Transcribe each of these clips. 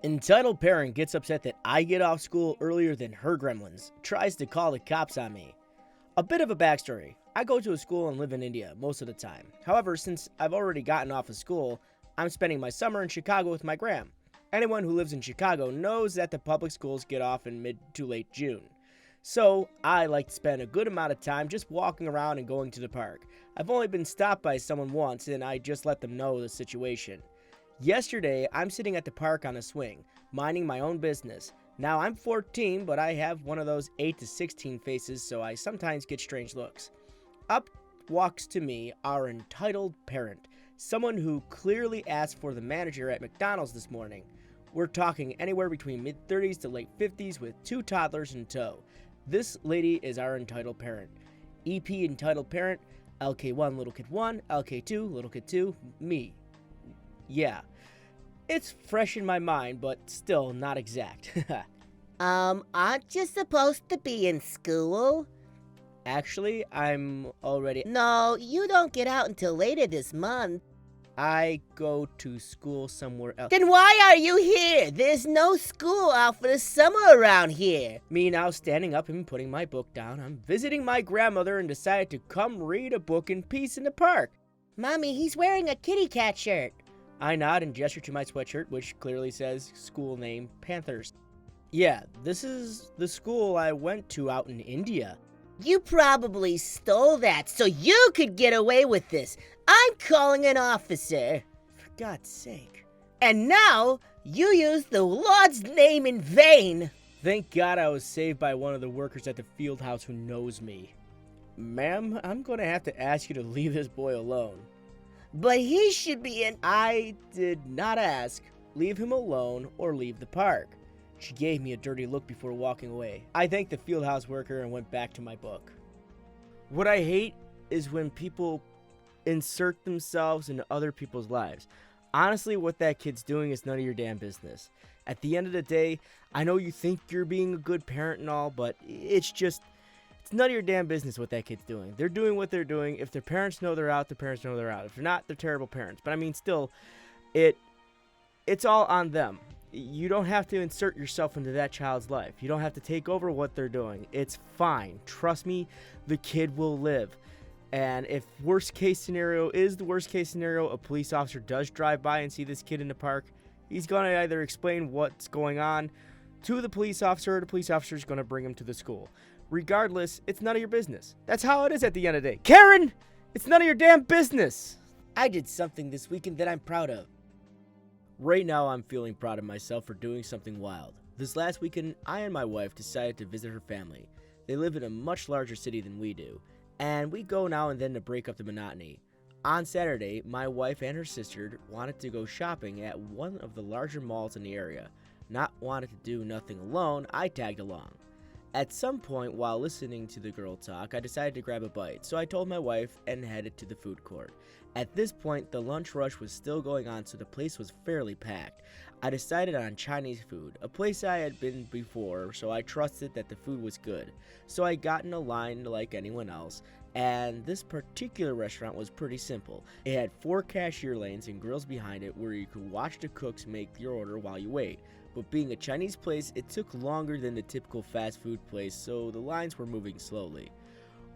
Entitled parent gets upset that I get off school earlier than her gremlins, tries to call the cops on me. A bit of a backstory. I go to a school and live in India most of the time. However, since I've already gotten off of school, I'm spending my summer in Chicago with my gram. Anyone who lives in Chicago knows that the public schools get off in mid to late June. So, I like to spend a good amount of time just walking around and going to the park. I've only been stopped by someone once and I just let them know the situation. Yesterday, I'm sitting at the park on a swing, minding my own business. Now, I'm 14, but I have one of those 8 to 16 faces, so I sometimes get strange looks. Up walks to me our entitled parent, someone who clearly asked for the manager at McDonald's this morning. We're talking anywhere between mid-30s to late 50s with 2 toddlers in tow. This lady is our entitled parent. EP entitled parent, LK1 little kid 1, LK2 little kid 2, me. Yeah, it's fresh in my mind, but still not exact. Aren't you supposed to be in school? Actually, I'm already... No, you don't get out until later this month. I go to school somewhere else. Then why are you here? There's no school out for the summer around here. Me now standing up and putting my book down. I'm visiting my grandmother and decided to come read a book in peace in the park. Mommy, he's wearing a kitty cat shirt. I nod and gesture to my sweatshirt, which clearly says school name Panthers. Yeah, this is the school I went to out in India. You probably stole that so you could get away with this. I'm calling an officer. For God's sake. And now, you used the Lord's name in vain. Thank God I was saved by one of the workers at the field house who knows me. Ma'am, I'm going to have to ask you to leave this boy alone. But he should be in... I did not ask. Leave him alone or leave the park. She gave me a dirty look before walking away. I thanked the field house worker and went back to my book. What I hate is when people insert themselves into other people's lives. Honestly, what that kid's doing is none of your damn business. At the end of the day, I know you think you're being a good parent and all, but it's none of your damn business what that kid's doing. They're doing what they're doing. If their parents know they're out, their parents know they're out. If they're not, they're terrible parents. But I mean, still, it's all on them. You don't have to insert yourself into that child's life. You don't have to take over what they're doing. It's fine. Trust me, the kid will live. And if worst case scenario is the worst case scenario, a police officer does drive by and see this kid in the park, he's going to either explain what's going on to the police officer, or the police officer is going to bring him to the school. Regardless, it's none of your business. That's how it is at the end of the day. Karen, it's none of your damn business. I did something this weekend that I'm proud of. Right now, I'm feeling proud of myself for doing something wild. This last weekend, I and my wife decided to visit her family. They live in a much larger city than we do, and we go now and then to break up the monotony. On Saturday, my wife and her sister wanted to go shopping at one of the larger malls in the area. Not wanting to do nothing alone, I tagged along. At some point while listening to the girl talk, I decided to grab a bite, so I told my wife and headed to the food court. At this point, the lunch rush was still going on, so the place was fairly packed. I decided on Chinese food, a place I had been before, so I trusted that the food was good. So I got in a line like anyone else, and this particular restaurant was pretty simple. It had 4 cashier lanes and grills behind it where you could watch the cooks make your order while you wait. But being a Chinese place, it took longer than the typical fast food place, so the lines were moving slowly.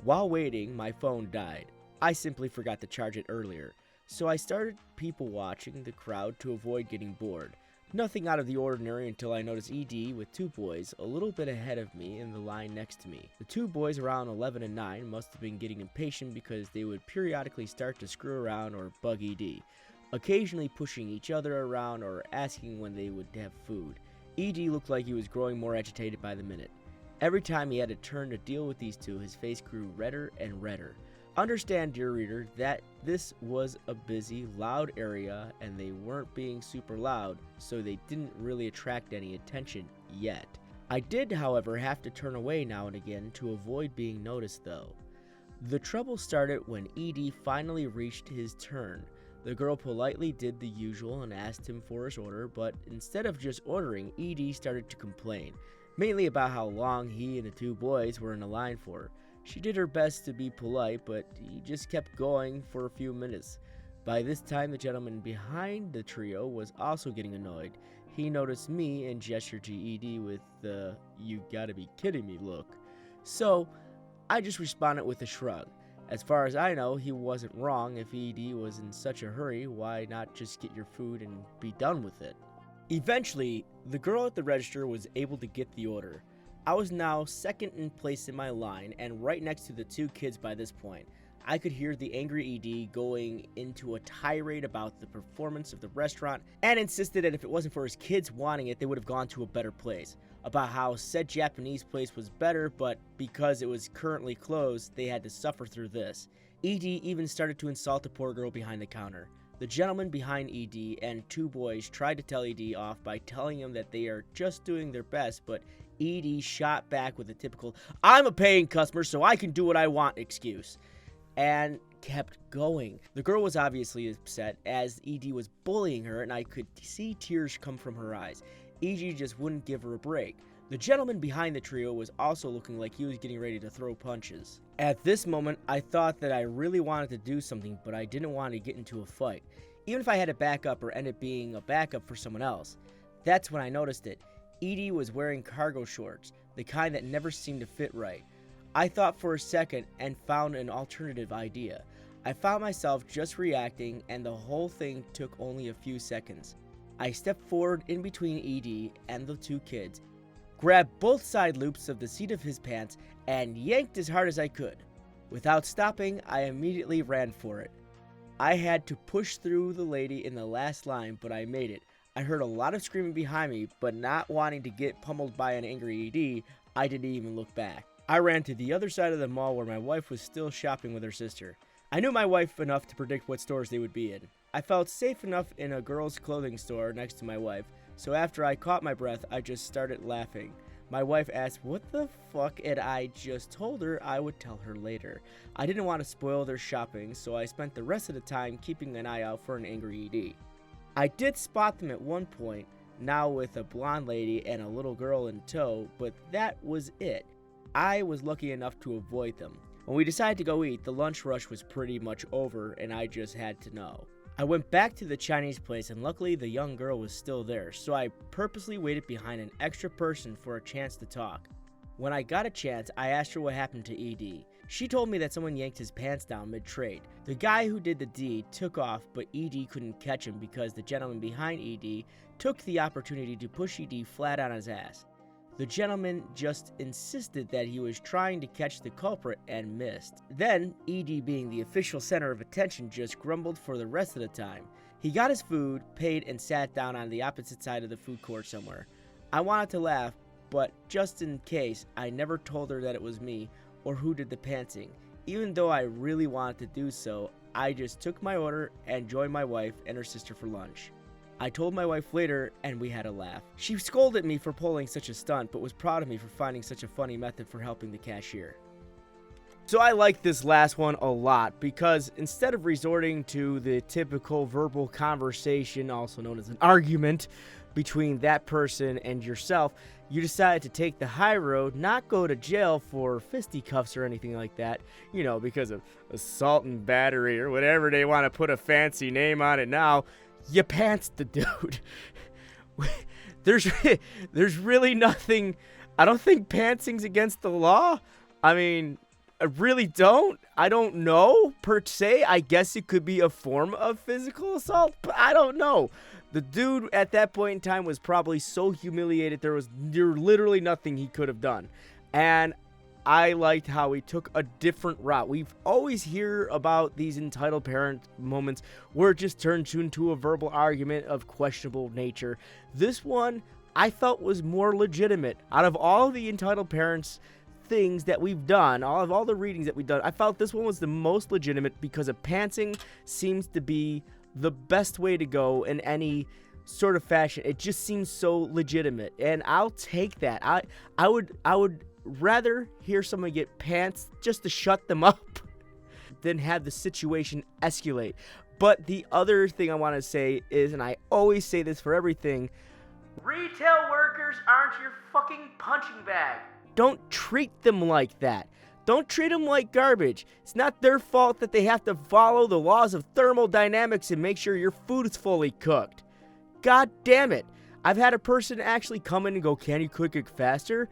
While waiting, my phone died. I simply forgot to charge it earlier, so I started people watching the crowd to avoid getting bored. Nothing out of the ordinary until I noticed ED with 2 boys a little bit ahead of me in the line next to me. The 2 boys around 11 and 9 must have been getting impatient because they would periodically start to screw around or bug ED, occasionally pushing each other around or asking when they would have food. ED looked like he was growing more agitated by the minute. Every time he had a turn to deal with these 2, his face grew redder and redder. Understand, dear reader, that this was a busy, loud area and they weren't being super loud, so they didn't really attract any attention yet. I did, however, have to turn away now and again to avoid being noticed though. The trouble started when ED finally reached his turn. The girl politely did the usual and asked him for his order, but instead of just ordering, ED started to complain, mainly about how long he and the 2 boys were in a line for. She did her best to be polite, but he just kept going for a few minutes. By this time, the gentleman behind the trio was also getting annoyed. He noticed me and gestured to ED with the "you gotta be kidding me" look. So I just responded with a shrug. As far as I know, he wasn't wrong. If ED was in such a hurry, why not just get your food and be done with it? Eventually, the girl at the register was able to get the order. I was now second in place in my line and right next to the two kids by this point. I could hear the angry ED going into a tirade about the performance of the restaurant and insisted that if it wasn't for his kids wanting it, they would have gone to a better place. About how said Japanese place was better, but because it was currently closed, they had to suffer through this. ED even started to insult the poor girl behind the counter. The gentleman behind ED and two boys tried to tell ED off by telling him that they are just doing their best, but ED shot back with a typical "I'm a paying customer so I can do what I want" excuse, and kept going. The girl was obviously upset as ED was bullying her and I could see tears come from her eyes. ED just wouldn't give her a break. The gentleman behind the trio was also looking like he was getting ready to throw punches. At this moment, I thought that I really wanted to do something, but I didn't want to get into a fight, even if I had to back up or end up being a backup for someone else. That's when I noticed it. ED was wearing cargo shorts, the kind that never seemed to fit right. I thought for a second and found an alternative idea. I found myself just reacting, and the whole thing took only a few seconds. I stepped forward in between ED and the two kids, grabbed both side loops of the seat of his pants, and yanked as hard as I could. Without stopping, I immediately ran for it. I had to push through the lady in the last line, but I made it. I heard a lot of screaming behind me, but not wanting to get pummeled by an angry ED, I didn't even look back. I ran to the other side of the mall where my wife was still shopping with her sister. I knew my wife enough to predict what stores they would be in. I felt safe enough in a girl's clothing store next to my wife, so after I caught my breath, I just started laughing. My wife asked what the fuck, and I just told her I would tell her later. I didn't want to spoil their shopping, so I spent the rest of the time keeping an eye out for an angry ED. I did spot them at one point, now with a blonde lady and a little girl in tow, but that was it. I was lucky enough to avoid them. When we decided to go eat, the lunch rush was pretty much over, and I just had to know. I went back to the Chinese place, and luckily the young girl was still there, so I purposely waited behind an extra person for a chance to talk. When I got a chance, I asked her what happened to ED. She told me that someone yanked his pants down mid-trade. The guy who did the deed took off, but ED couldn't catch him because the gentleman behind ED took the opportunity to push ED flat on his ass. The gentleman just insisted that he was trying to catch the culprit and missed. Then, ED, being the official center of attention, just grumbled for the rest of the time. He got his food, paid, and sat down on the opposite side of the food court somewhere. I wanted to laugh, but just in case, I never told her that it was me or who did the pantsing. Even though I really wanted to do so, I just took my order and joined my wife and her sister for lunch. I told my wife later, and we had a laugh. She scolded me for pulling such a stunt, but was proud of me for finding such a funny method for helping the cashier. So I like this last one a lot because instead of resorting to the typical verbal conversation, also known as an argument, between that person and yourself, you decided to take the high road, not go to jail for fisticuffs or anything like that, because of assault and battery or whatever they want to put a fancy name on it now. You pantsed the dude. There's really nothing. I don't think pantsing's against the law. I mean, I really don't. I don't know per se. I guess it could be a form of physical assault, but I don't know. The dude at that point in time was probably so humiliated there literally nothing he could have done. And I liked how he took a different route. We've always hear about these entitled parent moments where it just turns into a verbal argument of questionable nature. This one I felt was more legitimate. Out of all the entitled parents things that we've done, all the readings that we've done, I felt this one was the most legitimate because a pantsing seems to be the best way to go in any sort of fashion. It just seems so legitimate, and I'll take that. I would rather hear someone get pants just to shut them up than have the situation escalate. But the other thing I want to say is, and I always say this for everything, retail workers aren't your fucking punching bag. Don't treat them like that. Don't treat them like garbage. It's not their fault that they have to follow the laws of thermodynamics and make sure your food is fully cooked. God damn it. I've had a person actually come in and go, can you cook it faster?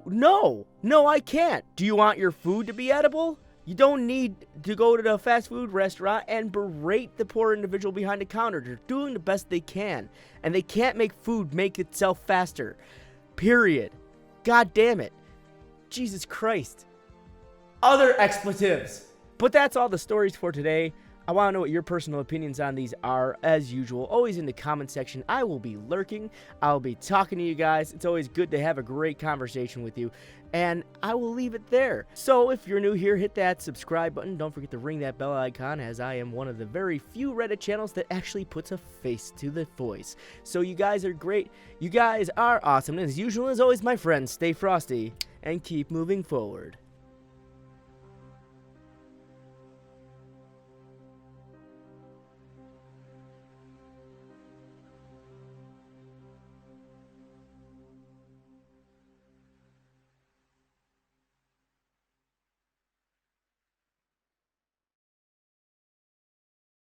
No, I can't. Do you want your food to be edible? You don't need to go to the fast food restaurant and berate the poor individual behind the counter. They're doing the best they can, and they can't make food make itself faster. Period. God damn it. Jesus Christ. Other expletives. But that's all the stories for today. I want to know what your personal opinions on these are, as usual. Always in the comment section. I will be lurking. I'll be talking to you guys. It's always good to have a great conversation with you. And I will leave it there. So if you're new here, hit that subscribe button. Don't forget to ring that bell icon, as I am one of the very few Reddit channels that actually puts a face to the voice. So you guys are great. You guys are awesome. And as usual, as always, my friends, stay frosty and keep moving forward.